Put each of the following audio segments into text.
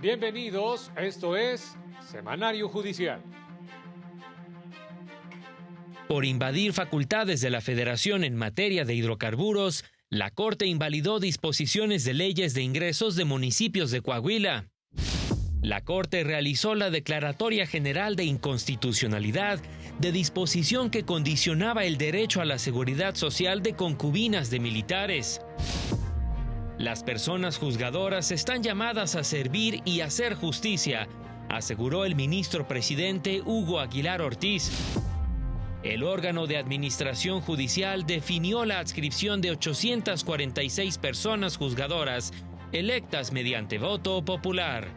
Bienvenidos, esto es Semanario Judicial. Por invadir facultades de la Federación en materia de hidrocarburos, la Corte invalidó disposiciones de leyes de ingresos de municipios de Coahuila. La Corte realizó la declaratoria general de inconstitucionalidad de disposición que condicionaba el derecho a la seguridad social de concubinas de militares. Las personas juzgadoras están llamadas a servir y hacer justicia, aseguró el ministro presidente Hugo Aguilar Ortiz. El órgano de administración judicial definió la adscripción de 846 personas juzgadoras electas mediante voto popular.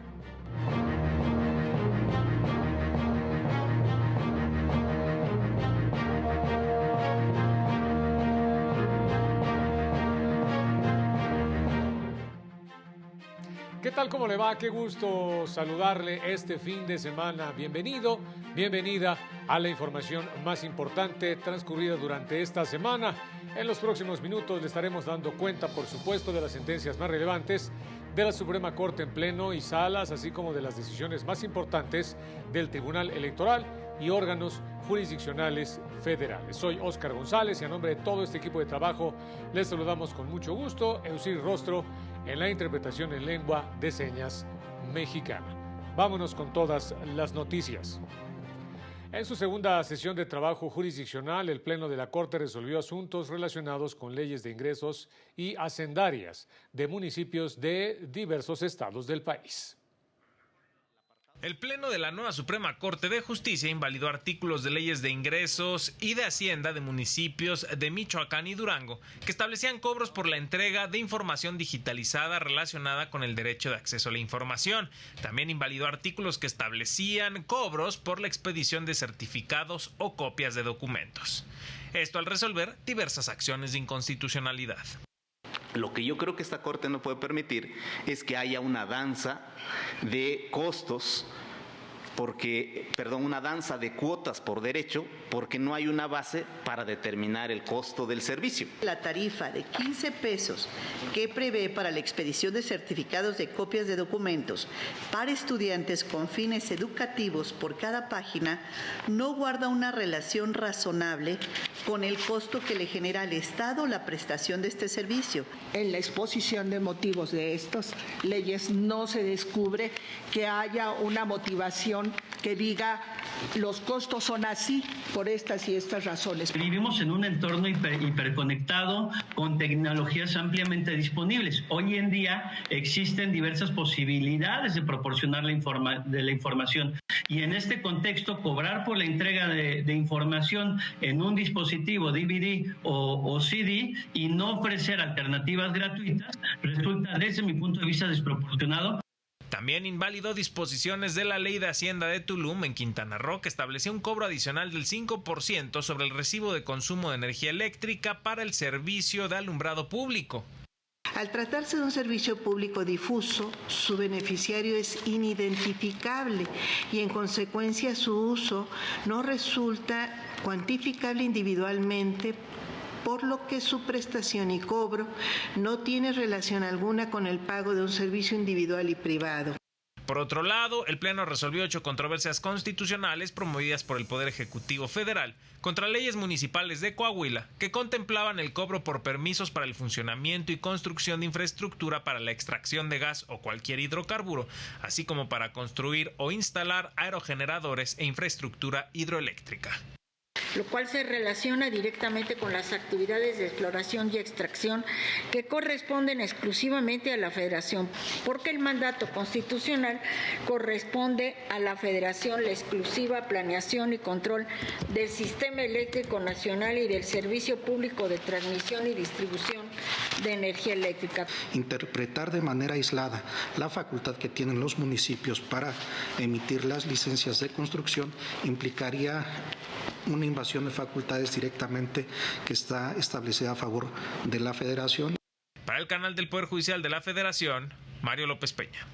¿Qué tal? ¿Cómo le va? Qué gusto saludarle este fin de semana. Bienvenido, bienvenida a la información más importante transcurrida durante esta semana. En los próximos minutos le estaremos dando cuenta, por supuesto, de las sentencias más relevantes de la Suprema Corte en pleno y salas, así como de las decisiones más importantes del Tribunal Electoral y órganos jurisdiccionales federales. Soy Óscar González y a nombre de todo este equipo de trabajo les saludamos con mucho gusto. Eusir Rostro en la interpretación en lengua de señas mexicana. Vámonos con todas las noticias. En su segunda sesión de trabajo jurisdiccional, el Pleno de la Corte resolvió asuntos relacionados con leyes de ingresos y hacendarias de municipios de diversos estados del país. El Pleno de la nueva Suprema Corte de Justicia invalidó artículos de leyes de ingresos y de hacienda de municipios de Michoacán y Durango que establecían cobros por la entrega de información digitalizada relacionada con el derecho de acceso a la información. También invalidó artículos que establecían cobros por la expedición de certificados o copias de documentos. Esto al resolver diversas acciones de inconstitucionalidad. Lo que yo creo que esta Corte no puede permitir es que haya una danza de costos, una danza de cuotas por derecho, porque no hay una base para determinar el costo del servicio. La tarifa de 15 pesos que prevé para la expedición de certificados de copias de documentos para estudiantes con fines educativos por cada página no guarda una relación razonable con el costo que le genera al Estado la prestación de este servicio. En la exposición de motivos de estas leyes no se descubre que haya una motivación que diga los costos son así por estas y estas razones. Vivimos en un entorno hiperconectado con tecnologías ampliamente disponibles. Hoy en día existen diversas posibilidades de proporcionar la información y en este contexto cobrar por la entrega de información en un dispositivo DVD o CD y no ofrecer alternativas gratuitas resulta desde mi punto de vista desproporcionado. También invalidó disposiciones de la Ley de Hacienda de Tulum en Quintana Roo que establecía un cobro adicional del 5% sobre el recibo de consumo de energía eléctrica para el servicio de alumbrado público. Al tratarse de un servicio público difuso, su beneficiario es inidentificable y en consecuencia su uso no resulta cuantificable individualmente, por lo que su prestación y cobro no tiene relación alguna con el pago de un servicio individual y privado. Por otro lado, el Pleno resolvió 8 controversias constitucionales promovidas por el Poder Ejecutivo Federal contra leyes municipales de Coahuila que contemplaban el cobro por permisos para el funcionamiento y construcción de infraestructura para la extracción de gas o cualquier hidrocarburo, así como para construir o instalar aerogeneradores e infraestructura hidroeléctrica. Lo cual se relaciona directamente con las actividades de exploración y extracción que corresponden exclusivamente a la Federación, porque el mandato constitucional corresponde a la Federación la exclusiva planeación y control del sistema eléctrico nacional y del servicio público de transmisión y distribución de energía eléctrica. Interpretar de manera aislada la facultad que tienen los municipios para emitir las licencias de construcción implicaría una invasión de facultades directamente que está establecida a favor de la Federación. Para el canal del Poder Judicial de la Federación, Mario López Peña.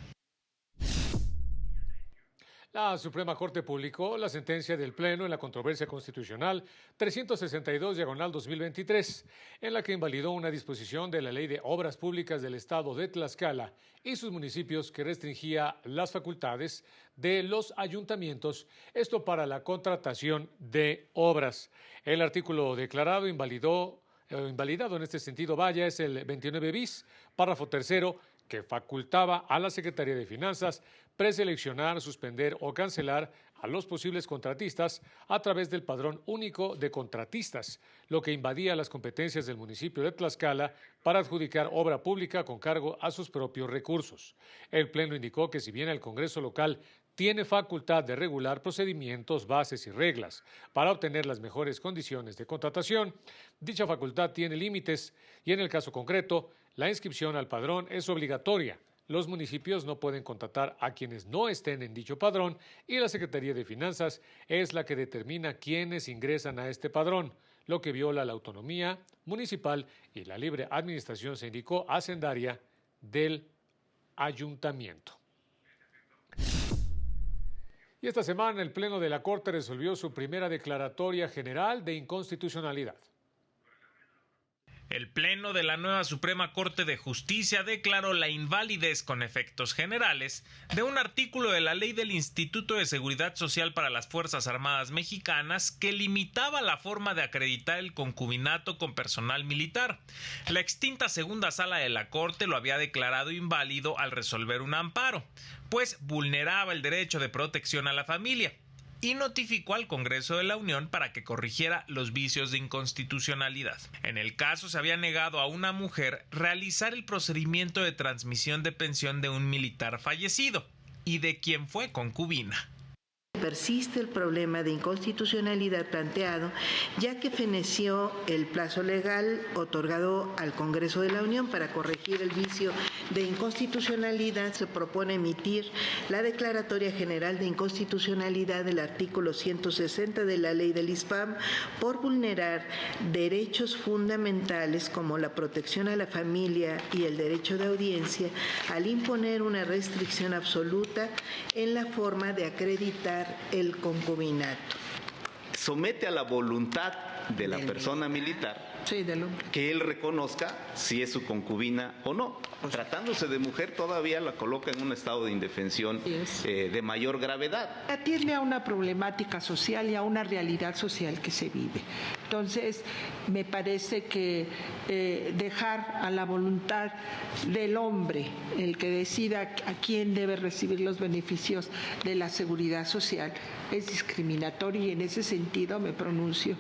La Suprema Corte publicó la sentencia del Pleno en la controversia constitucional 362/2023, en la que invalidó una disposición de la Ley de Obras Públicas del Estado de Tlaxcala y sus municipios que restringía las facultades de los ayuntamientos, esto para la contratación de obras. El artículo declarado invalidado en este sentido, es el 29 bis, párrafo tercero, que facultaba a la Secretaría de Finanzas preseleccionar, suspender o cancelar a los posibles contratistas a través del Padrón Único de Contratistas, lo que invadía las competencias del municipio de Tlaxcala para adjudicar obra pública con cargo a sus propios recursos. El Pleno indicó que si bien el Congreso local tiene facultad de regular procedimientos, bases y reglas para obtener las mejores condiciones de contratación, dicha facultad tiene límites y en el caso concreto, la inscripción al padrón es obligatoria. Los municipios no pueden contratar a quienes no estén en dicho padrón y la Secretaría de Finanzas es la que determina quiénes ingresan a este padrón, lo que viola la autonomía municipal y la libre administración, se indicó, hacendaria del ayuntamiento. Y esta semana el Pleno de la Corte resolvió su primera declaratoria general de inconstitucionalidad. El Pleno de la nueva Suprema Corte de Justicia declaró la invalidez con efectos generales de un artículo de la Ley del Instituto de Seguridad Social para las Fuerzas Armadas Mexicanas que limitaba la forma de acreditar el concubinato con personal militar. La extinta segunda sala de la Corte lo había declarado inválido al resolver un amparo, pues vulneraba el derecho de protección a la familia, y notificó al Congreso de la Unión para que corrigiera los vicios de inconstitucionalidad. En el caso se había negado a una mujer realizar el procedimiento de transmisión de pensión de un militar fallecido y de quien fue concubina. Persiste el problema de inconstitucionalidad planteado, ya que feneció el plazo legal otorgado al Congreso de la Unión para corregir el vicio de inconstitucionalidad. Se propone emitir la Declaratoria General de Inconstitucionalidad del artículo 160 de la Ley del ISPAM por vulnerar derechos fundamentales como la protección a la familia y el derecho de audiencia, al imponer una restricción absoluta en la forma de acreditar el concubinato. Somete a la voluntad de la persona militar que él reconozca si es su concubina o no. Tratándose de mujer, todavía la coloca en un estado de indefensión de mayor gravedad. Atiende a una problemática social y a una realidad social que se vive. Entonces, me parece que dejar a la voluntad del hombre el que decida a quién debe recibir los beneficios de la seguridad social es discriminatorio, y en ese sentido me pronuncio.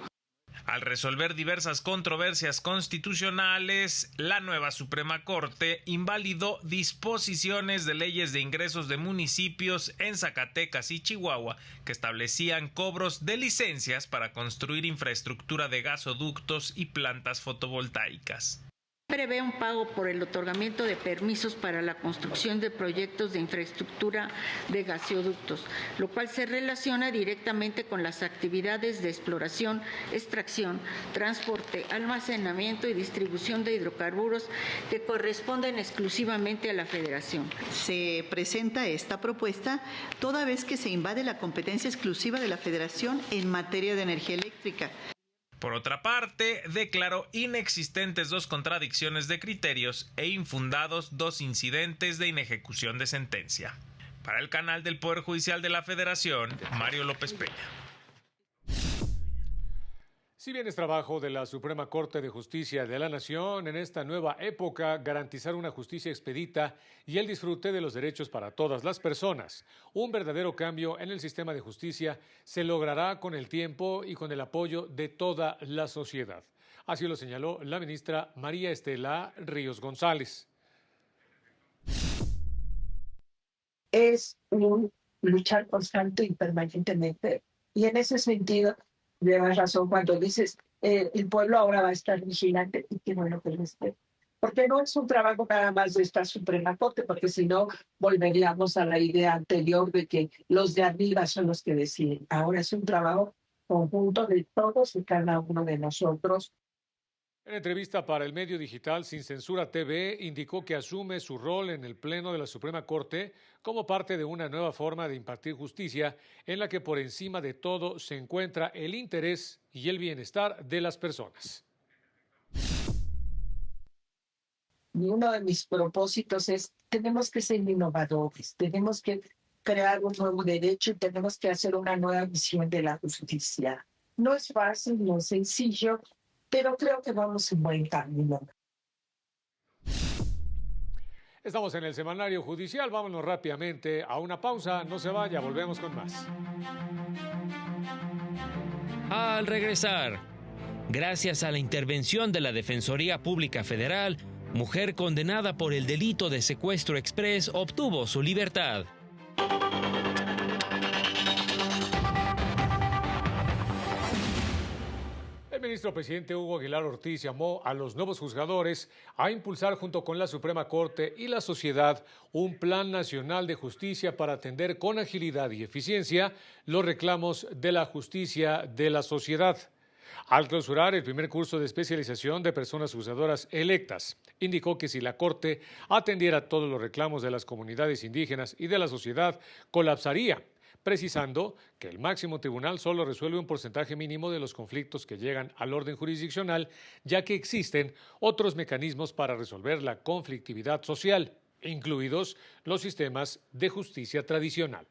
Al resolver diversas controversias constitucionales, la nueva Suprema Corte invalidó disposiciones de leyes de ingresos de municipios en Zacatecas y Chihuahua que establecían cobros de licencias para construir infraestructura de gasoductos y plantas fotovoltaicas. Prevé un pago por el otorgamiento de permisos para la construcción de proyectos de infraestructura de gasoductos, lo cual se relaciona directamente con las actividades de exploración, extracción, transporte, almacenamiento y distribución de hidrocarburos que corresponden exclusivamente a la Federación. Se presenta esta propuesta toda vez que se invade la competencia exclusiva de la Federación en materia de energía eléctrica. Por otra parte, declaró inexistentes 2 contradicciones de criterios e infundados 2 incidentes de inejecución de sentencia. Para el canal del Poder Judicial de la Federación, Mario López Peña. Si bien es trabajo de la Suprema Corte de Justicia de la Nación en esta nueva época garantizar una justicia expedita y el disfrute de los derechos para todas las personas, un verdadero cambio en el sistema de justicia se logrará con el tiempo y con el apoyo de toda la sociedad. Así lo señaló la ministra María Estela Ríos González. Es un luchar constante y permanentemente, y en ese sentido llevas razón cuando dices el pueblo ahora va a estar vigilante, y qué bueno que lo esté. Porque no es un trabajo nada más de esta Suprema Corte, porque si no volveríamos a la idea anterior de que los de arriba son los que deciden. Ahora es un trabajo conjunto de todos y cada uno de nosotros. En entrevista para el medio digital Sin Censura TV, indicó que asume su rol en el Pleno de la Suprema Corte como parte de una nueva forma de impartir justicia en la que por encima de todo se encuentra el interés y el bienestar de las personas. Y uno de mis propósitos es, tenemos que ser innovadores, tenemos que crear un nuevo derecho y tenemos que hacer una nueva visión de la justicia. No es fácil, no es sencillo, pero creo que vamos en buen camino. Estamos en el semanario judicial, vámonos rápidamente a una pausa, no se vaya, volvemos con más. Al regresar, gracias a la intervención de la Defensoría Pública Federal, mujer condenada por el delito de secuestro exprés obtuvo su libertad. El ministro presidente Hugo Aguilar Ortiz llamó a los nuevos juzgadores a impulsar junto con la Suprema Corte y la sociedad un plan nacional de justicia para atender con agilidad y eficiencia los reclamos de la justicia de la sociedad. Al clausurar el primer curso de especialización de personas juzgadoras electas, indicó que si la Corte atendiera todos los reclamos de las comunidades indígenas y de la sociedad, colapsaría, precisando que el máximo tribunal solo resuelve un porcentaje mínimo de los conflictos que llegan al orden jurisdiccional, ya que existen otros mecanismos para resolver la conflictividad social, incluidos los sistemas de justicia tradicional.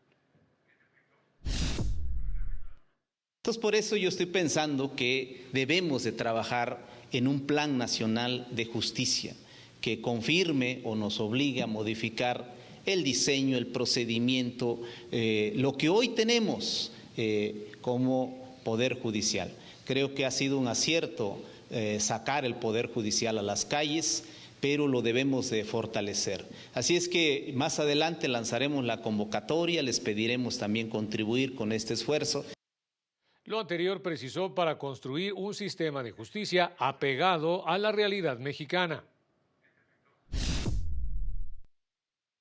Entonces, por eso yo estoy pensando que debemos de trabajar en un plan nacional de justicia que confirme o nos obligue a modificar el diseño, el procedimiento, lo que hoy tenemos como Poder Judicial. Creo que ha sido un acierto sacar el Poder Judicial a las calles, pero lo debemos de fortalecer. Así es que más adelante lanzaremos la convocatoria, les pediremos también contribuir con este esfuerzo. Lo anterior precisó para construir un sistema de justicia apegado a la realidad mexicana.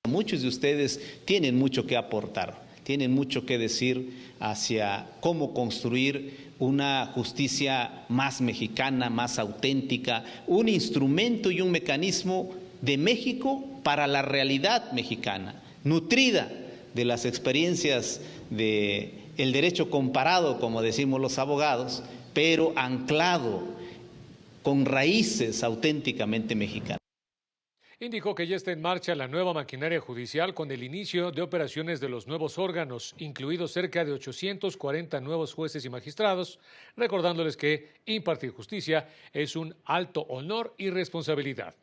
Muchos de ustedes tienen mucho que aportar, tienen mucho que decir hacia cómo construir una justicia más mexicana, más auténtica, un instrumento y un mecanismo de México para la realidad mexicana, nutrida de las experiencias de el derecho comparado, como decimos los abogados, pero anclado con raíces auténticamente mexicanas. Indicó que ya está en marcha la nueva maquinaria judicial con el inicio de operaciones de los nuevos órganos, incluidos cerca de 840 nuevos jueces y magistrados, recordándoles que impartir justicia es un alto honor y responsabilidad.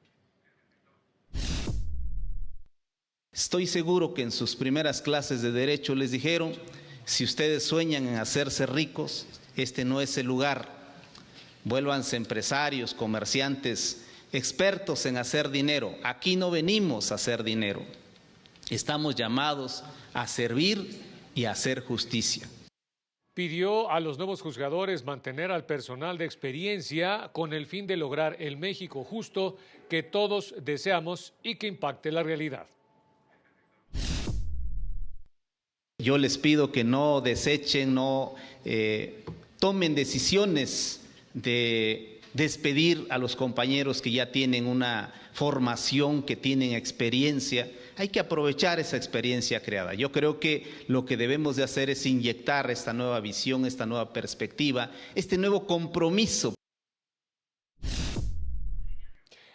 Estoy seguro que en sus primeras clases de derecho les dijeron: si ustedes sueñan en hacerse ricos, este no es el lugar. Vuélvanse empresarios, comerciantes, expertos en hacer dinero. Aquí no venimos a hacer dinero. Estamos llamados a servir y a hacer justicia. Pidió a los nuevos juzgadores mantener al personal de experiencia con el fin de lograr el México justo que todos deseamos y que impacte la realidad. Yo les pido que no desechen, no tomen decisiones de despedir a los compañeros que ya tienen una formación, que tienen experiencia. Hay que aprovechar esa experiencia creada. Yo creo que lo que debemos de hacer es inyectar esta nueva visión, esta nueva perspectiva, este nuevo compromiso.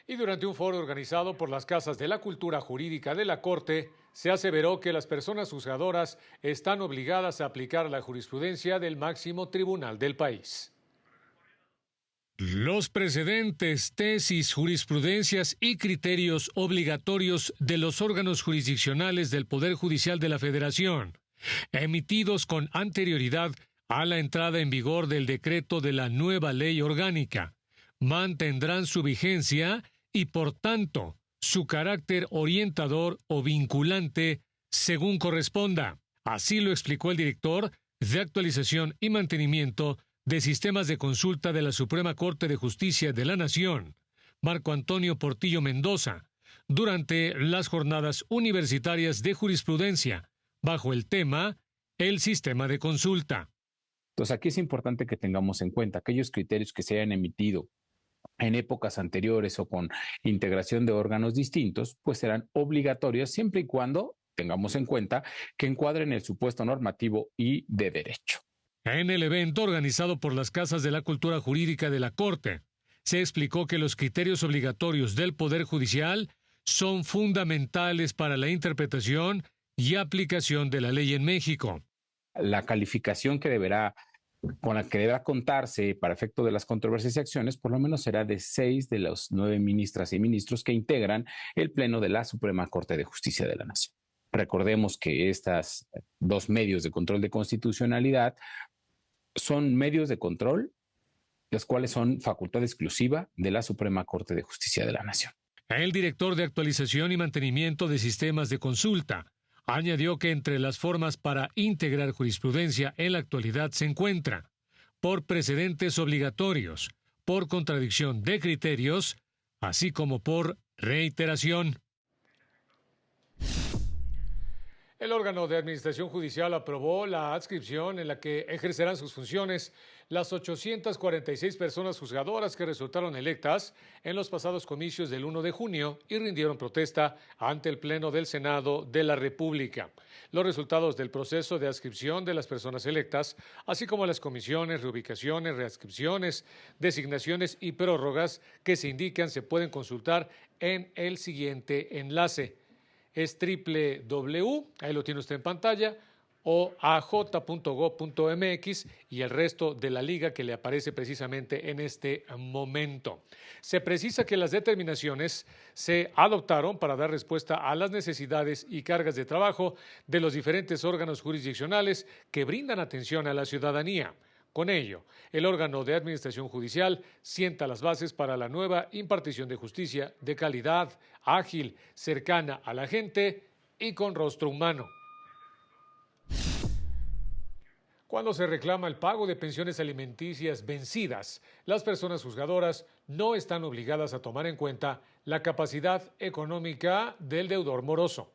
Y durante un foro organizado por las Casas de la Cultura Jurídica de la Corte, se aseveró que las personas juzgadoras están obligadas a aplicar la jurisprudencia del máximo tribunal del país. Los precedentes, tesis, jurisprudencias y criterios obligatorios de los órganos jurisdiccionales del Poder Judicial de la Federación, emitidos con anterioridad a la entrada en vigor del decreto de la nueva ley orgánica, mantendrán su vigencia y, por tanto, su carácter orientador o vinculante según corresponda. Así lo explicó el director de Actualización y Mantenimiento de Sistemas de Consulta de la Suprema Corte de Justicia de la Nación, Marco Antonio Portillo Mendoza, durante las jornadas universitarias de jurisprudencia, bajo el tema El Sistema de Consulta. Entonces, aquí es importante que tengamos en cuenta aquellos criterios que se hayan emitido en épocas anteriores o con integración de órganos distintos, pues serán obligatorias siempre y cuando tengamos en cuenta que encuadren el supuesto normativo y de derecho. En el evento organizado por las Casas de la Cultura Jurídica de la Corte, se explicó que los criterios obligatorios del Poder Judicial son fundamentales para la interpretación y aplicación de la ley en México. La calificación con la que deberá contarse para efecto de las controversias y acciones, por lo menos será de 6 de los 9 ministras y ministros que integran el Pleno de la Suprema Corte de Justicia de la Nación. Recordemos que estas 2 medios de control de constitucionalidad son medios de control, los cuales son facultad exclusiva de la Suprema Corte de Justicia de la Nación. El director de actualización y mantenimiento de sistemas de consulta añadió que entre las formas para integrar jurisprudencia en la actualidad se encuentra por precedentes obligatorios, por contradicción de criterios, así como por reiteración. El órgano de administración judicial aprobó la adscripción en la que ejercerán sus funciones las 846 personas juzgadoras que resultaron electas en los pasados comicios del 1 de junio y rindieron protesta ante el Pleno del Senado de la República. Los resultados del proceso de adscripción de las personas electas, así como las comisiones, reubicaciones, readscripciones, designaciones y prórrogas que se indican, se pueden consultar en el siguiente enlace. Es www, ahí lo tiene usted en pantalla, o aj.gov.mx y el resto de la liga que le aparece precisamente en este momento. Se precisa que las determinaciones se adoptaron para dar respuesta a las necesidades y cargas de trabajo de los diferentes órganos jurisdiccionales que brindan atención a la ciudadanía. Con ello, el órgano de administración judicial sienta las bases para la nueva impartición de justicia de calidad, ágil, cercana a la gente y con rostro humano. Cuando se reclama el pago de pensiones alimenticias vencidas, las personas juzgadoras no están obligadas a tomar en cuenta la capacidad económica del deudor moroso.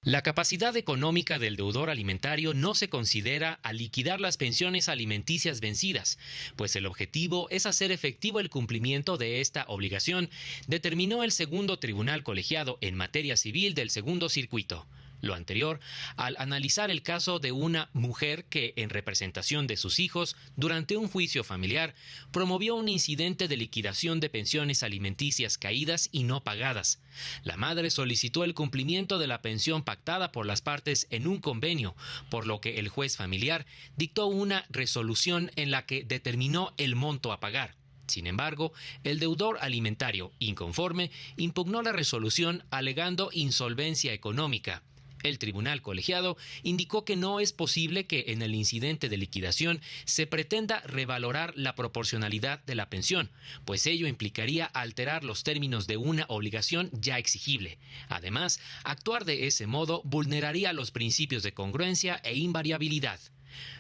La capacidad económica del deudor alimentario no se considera al liquidar las pensiones alimenticias vencidas, pues el objetivo es hacer efectivo el cumplimiento de esta obligación, determinó el segundo tribunal colegiado en materia civil del segundo circuito. Lo anterior, al analizar el caso de una mujer que, en representación de sus hijos, durante un juicio familiar, promovió un incidente de liquidación de pensiones alimenticias caídas y no pagadas. La madre solicitó el cumplimiento de la pensión pactada por las partes en un convenio, por lo que el juez familiar dictó una resolución en la que determinó el monto a pagar. Sin embargo, el deudor alimentario, inconforme, impugnó la resolución alegando insolvencia económica. El tribunal colegiado indicó que no es posible que en el incidente de liquidación se pretenda revalorar la proporcionalidad de la pensión, pues ello implicaría alterar los términos de una obligación ya exigible. Además, actuar de ese modo vulneraría los principios de congruencia e invariabilidad.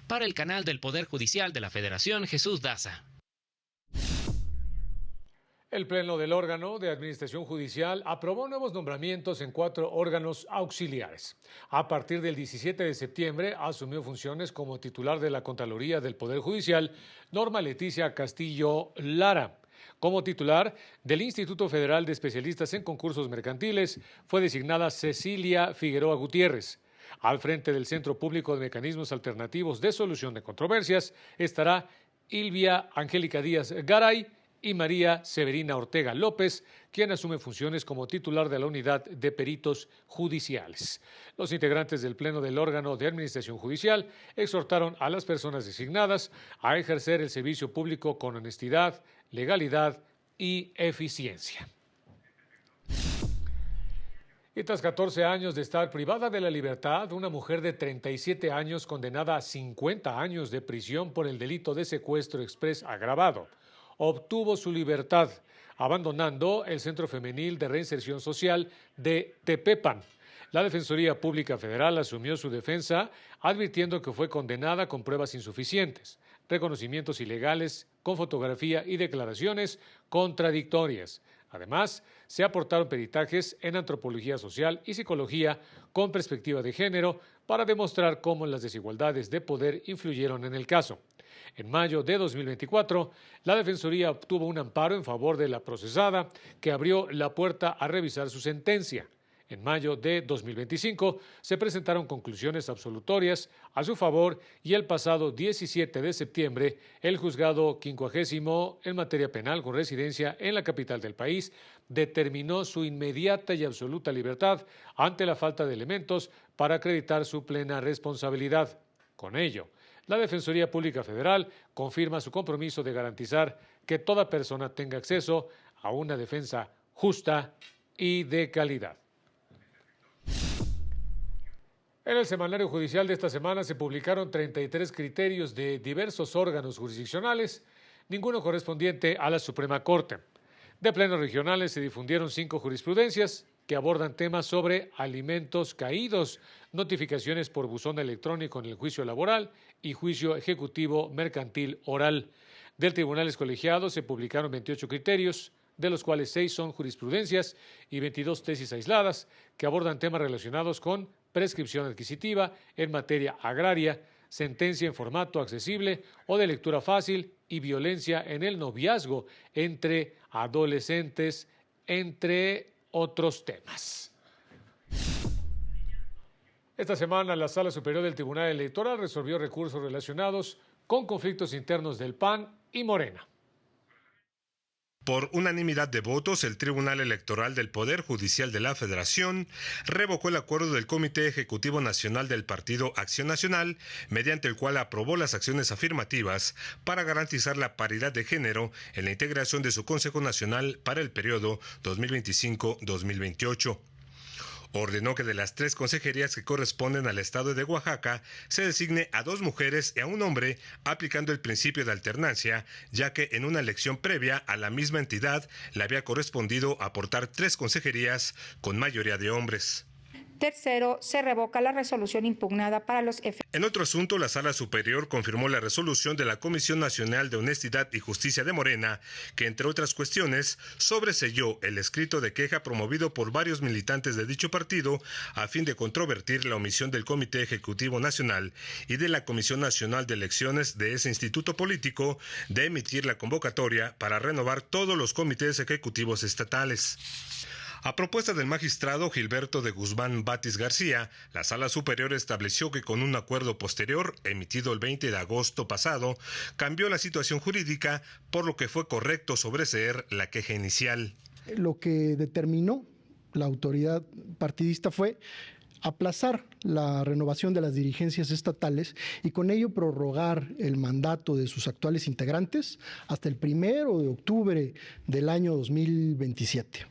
Para el canal del Poder Judicial de la Federación, Jesús Daza. El Pleno del órgano de administración judicial aprobó nuevos nombramientos en 4 órganos auxiliares. A partir del 17 de septiembre asumió funciones como titular de la Contraloría del Poder Judicial Norma Leticia Castillo Lara. Como titular del Instituto Federal de Especialistas en Concursos Mercantiles fue designada Cecilia Figueroa Gutiérrez. Al frente del Centro Público de Mecanismos Alternativos de Solución de Controversias estará Ilvia Angélica Díaz Garay y María Severina Ortega López, quien asume funciones como titular de la Unidad de Peritos Judiciales. Los integrantes del Pleno del órgano de administración judicial exhortaron a las personas designadas a ejercer el servicio público con honestidad, legalidad y eficiencia. Y tras 14 años de estar privada de la libertad, una mujer de 37 años condenada a 50 años de prisión por el delito de secuestro exprés agravado obtuvo su libertad, abandonando el Centro Femenil de Reinserción Social de Tepepan. La Defensoría Pública Federal asumió su defensa, advirtiendo que fue condenada con pruebas insuficientes, reconocimientos ilegales, con fotografía y declaraciones contradictorias. Además, se aportaron peritajes en antropología social y psicología con perspectiva de género para demostrar cómo las desigualdades de poder influyeron en el caso. En mayo de 2024, la Defensoría obtuvo un amparo en favor de la procesada que abrió la puerta a revisar su sentencia. En mayo de 2025 se presentaron conclusiones absolutorias a su favor y el pasado 17 de septiembre el juzgado 50º en materia penal con residencia en la capital del país determinó su inmediata y absoluta libertad ante la falta de elementos para acreditar su plena responsabilidad. Con ello, la Defensoría Pública Federal confirma su compromiso de garantizar que toda persona tenga acceso a una defensa justa y de calidad. En el semanario judicial de esta semana se publicaron 33 criterios de diversos órganos jurisdiccionales, ninguno correspondiente a la Suprema Corte. De plenos regionales se difundieron 5 jurisprudencias que abordan temas sobre alimentos caídos, notificaciones por buzón electrónico en el juicio laboral y juicio ejecutivo mercantil oral. Del Tribunales Colegiados se publicaron 28 criterios, de los cuales 6 son jurisprudencias y 22 tesis aisladas que abordan temas relacionados con prescripción adquisitiva en materia agraria, sentencia en formato accesible o de lectura fácil y violencia en el noviazgo entre adolescentes, entre otros temas. Esta semana la Sala Superior del Tribunal Electoral resolvió recursos relacionados con conflictos internos del PAN y Morena. Por unanimidad de votos, el Tribunal Electoral del Poder Judicial de la Federación revocó el acuerdo del Comité Ejecutivo Nacional del Partido Acción Nacional, mediante el cual aprobó las acciones afirmativas para garantizar la paridad de género en la integración de su Consejo Nacional para el periodo 2025-2028. Ordenó que de las 3 consejerías que corresponden al estado de Oaxaca se designe a 2 mujeres y a un hombre, aplicando el principio de alternancia, ya que en una elección previa a la misma entidad le había correspondido aportar 3 consejerías con mayoría de hombres. Tercero, se revoca la resolución impugnada para los efectos. En otro asunto, la Sala Superior confirmó la resolución de la Comisión Nacional de Honestidad y Justicia de Morena, que entre otras cuestiones sobreseyó el escrito de queja promovido por varios militantes de dicho partido a fin de controvertir la omisión del Comité Ejecutivo Nacional y de la Comisión Nacional de Elecciones de ese instituto político de emitir la convocatoria para renovar todos los comités ejecutivos estatales. A propuesta del magistrado Gilberto de Guzmán Batis García, la Sala Superior estableció que con un acuerdo posterior, emitido el 20 de agosto pasado, cambió la situación jurídica, por lo que fue correcto sobreseer la queja inicial. Lo que determinó la autoridad partidista fue aplazar la renovación de las dirigencias estatales y con ello prorrogar el mandato de sus actuales integrantes hasta el 1 de octubre del año 2027.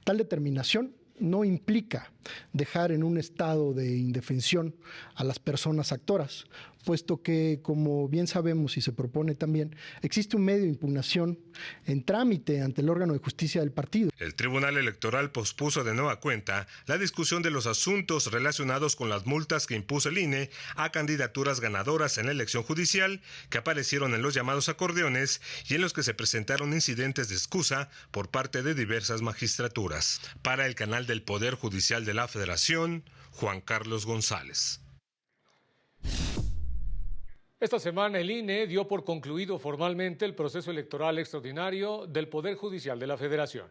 Tal determinación no implica dejar en un estado de indefensión a las personas actoras, puesto que, como bien sabemos y se propone también, existe un medio de impugnación en trámite ante el órgano de justicia del partido. El Tribunal Electoral pospuso de nueva cuenta la discusión de los asuntos relacionados con las multas que impuso el INE a candidaturas ganadoras en la elección judicial que aparecieron en los llamados acordeones y en los que se presentaron incidentes de excusa por parte de diversas magistraturas. Para el canal del Poder Judicial de la Federación, Juan Carlos González. Esta semana el INE dio por concluido formalmente el proceso electoral extraordinario del Poder Judicial de la Federación.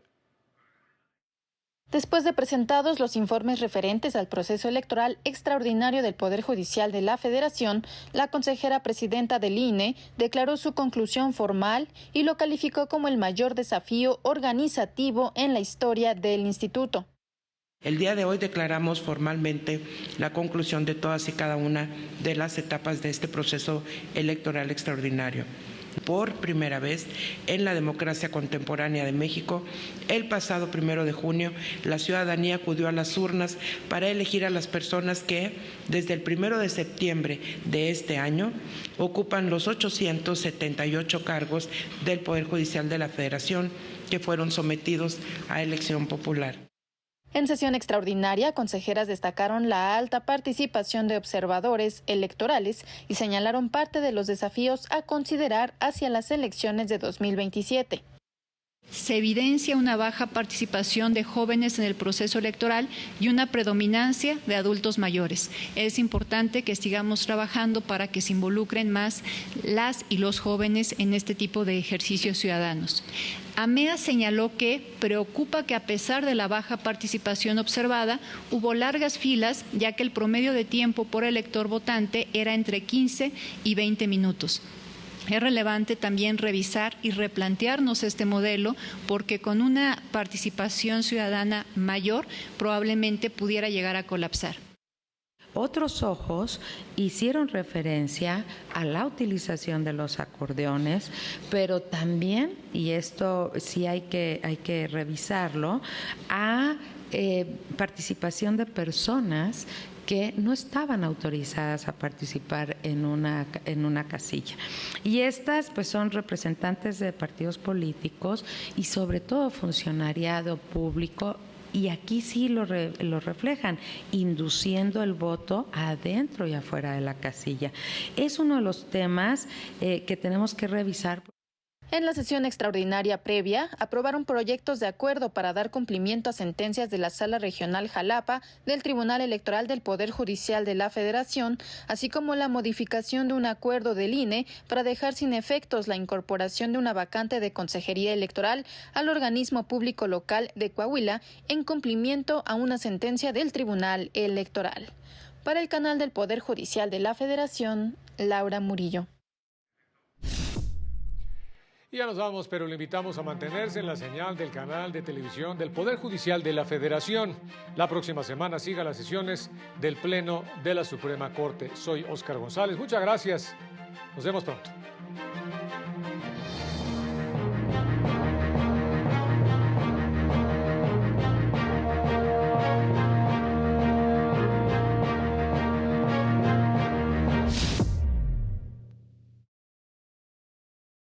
Después de presentados los informes referentes al proceso electoral extraordinario del Poder Judicial de la Federación, la consejera presidenta del INE declaró su conclusión formal y lo calificó como el mayor desafío organizativo en la historia del instituto. El día de hoy declaramos formalmente la conclusión de todas y cada una de las etapas de este proceso electoral extraordinario. Por primera vez en la democracia contemporánea de México, el pasado 1 de junio, la ciudadanía acudió a las urnas para elegir a las personas que, desde el 1 de septiembre de este año, ocupan los 878 cargos del Poder Judicial de la Federación que fueron sometidos a elección popular. En sesión extraordinaria, consejeras destacaron la alta participación de observadores electorales y señalaron parte de los desafíos a considerar hacia las elecciones de 2027. Se evidencia una baja participación de jóvenes en el proceso electoral y una predominancia de adultos mayores. Es importante que sigamos trabajando para que se involucren más las y los jóvenes en este tipo de ejercicios ciudadanos. AMEA señaló que preocupa que a pesar de la baja participación observada, hubo largas filas, ya que el promedio de tiempo por elector votante era entre 15 y 20 minutos. Es relevante también revisar y replantearnos este modelo porque con una participación ciudadana mayor probablemente pudiera llegar a colapsar. Otros ojos hicieron referencia a la utilización de los acordeones, pero también, y esto sí hay que revisarlo, a participación de personas que no estaban autorizadas a participar en una casilla. Y estas pues son representantes de partidos políticos y sobre todo funcionariado público, y aquí sí lo reflejan, induciendo el voto adentro y afuera de la casilla. Es uno de los temas que tenemos que revisar. En la sesión extraordinaria previa, aprobaron proyectos de acuerdo para dar cumplimiento a sentencias de la Sala Regional Jalapa del Tribunal Electoral del Poder Judicial de la Federación, así como la modificación de un acuerdo del INE para dejar sin efectos la incorporación de una vacante de consejería electoral al organismo público local de Coahuila en cumplimiento a una sentencia del Tribunal Electoral. Para el canal del Poder Judicial de la Federación, Laura Murillo. Y ya nos vamos, pero le invitamos a mantenerse en la señal del canal de televisión del Poder Judicial de la Federación. La próxima semana siga las sesiones del Pleno de la Suprema Corte. Soy Óscar González. Muchas gracias. Nos vemos pronto.